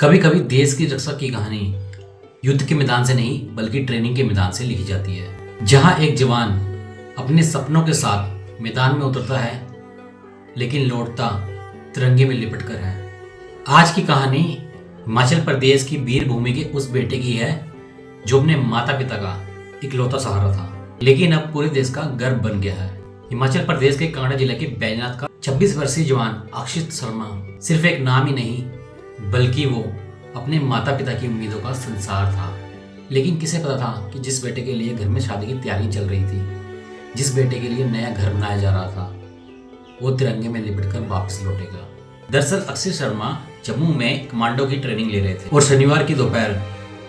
कभी कभी देश की रक्षा की कहानी युद्ध के मैदान से नहीं बल्कि ट्रेनिंग के मैदान से लिखी जाती है, जहां एक जवान अपने सपनों के साथ मैदान में उतरता है लेकिन लौटता तिरंगे में लिपट कर है। आज की कहानी हिमाचल प्रदेश की वीर भूमि के उस बेटे की है जो अपने माता पिता का इकलौता सहारा था, लेकिन अब पूरे देश का गर्व बन गया है। हिमाचल प्रदेश के कांगड़ा जिले के बैजनाथ का 26 वर्षीय जवान अक्षित शर्मा सिर्फ एक नाम ही नहीं बल्कि वो अपने माता पिता की उम्मीदों का संसार था। लेकिन किसे पता था कि जिस बेटे के लिए घर में शादी की तैयारी चल रही थी, जिस बेटे के लिए नया घर बनाया जा रहा था, वो तिरंगे में लिपट कर वापस लौटेगा। दरअसल अक्षित शर्मा जम्मू में कमांडो की ट्रेनिंग ले रहे थे और शनिवार की दोपहर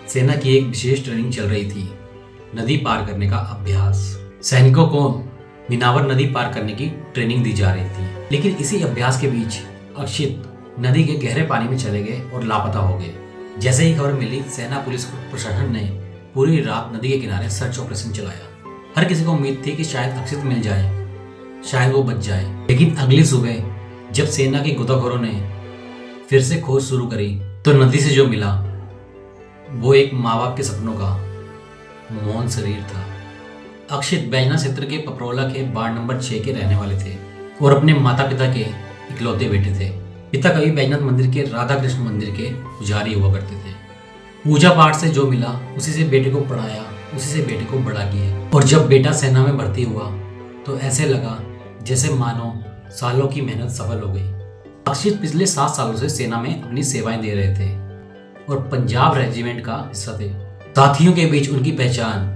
सेना की एक विशेष ट्रेनिंग चल रही थी, नदी पार करने का अभ्यास। सैनिकों को मिनावर नदी पार करने की ट्रेनिंग दी जा रही थी, लेकिन इसी अभ्यास के बीच अक्षित नदी के गहरे पानी में चले गए और लापता हो गए। जैसे ही खबर मिली, सेना पुलिस प्रशासन ने पूरी रात नदी के किनारे सर्च ऑपरेशन चलाया। हर किसी को उम्मीद थी कि शायद अक्षित मिल जाए, शायद वो बच जाए। लेकिन अगली सुबह जब सेना के गोताखोरों ने फिर से खोज शुरू करी तो नदी से जो मिला वो एक माँ बाप के सपनों का मौन शरीर था। अक्षित बैजनाथ क्षेत्र के पपरोला के वार्ड नंबर 6 के रहने वाले थे और अपने माता पिता के इकलौते बेटे थे। पिता कभी बैजनाथ मंदिर के राधा कृष्ण मंदिर के पुजारी हुआ करते थे। पूजा पाठ से जो मिला उसी से बेटे को पढ़ाया, उसी से बेटे को बड़ा किया। और जब बेटा सेना में भर्ती हुआ तो ऐसे लगा जैसे मानो सालों की मेहनत सफल हो गई। अक्षित पिछले 7 सालों से सेना में अपनी सेवाएं दे रहे थे और पंजाब रेजिमेंट का हिस्सा थे। साथियों के बीच उनकी पहचान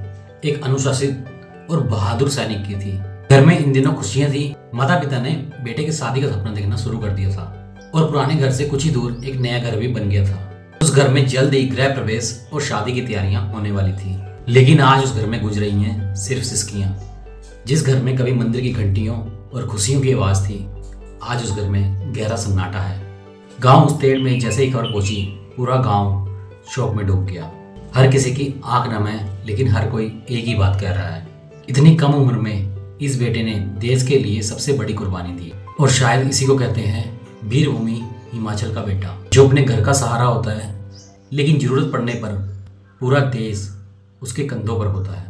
एक अनुशासित और बहादुर सैनिक की थी। घर में इन दिनों खुशियां थी। माता पिता ने बेटे की शादी का सपना देखना शुरू कर दिया था और पुराने घर से कुछ ही दूर एक नया घर भी बन गया था। उस घर में जल्द ही गृह प्रवेश और शादी की तैयारियां होने वाली थी। लेकिन आज उस घर में गुज रही हैं सिर्फ सिसकियां। जिस घर में कभी मंदिर की घंटियों और खुशियों की आवाज थी, आज उस घर में गहरा सन्नाटा है। गांव मुस्तैद में जैसे ही खबर पहुंची, पूरा गांव शोक में डूब गया। हर किसी की आंख नम है, लेकिन हर कोई एक ही बात कह रहा है, इतनी कम उम्र में इस बेटे ने देश के लिए सबसे बड़ी कुर्बानी दी। और शायद इसी को कहते हैं वीर भूमि हिमाचल का बेटा, जो अपने घर का सहारा होता है लेकिन जरूरत पड़ने पर पूरा देश उसके कंधों पर होता है।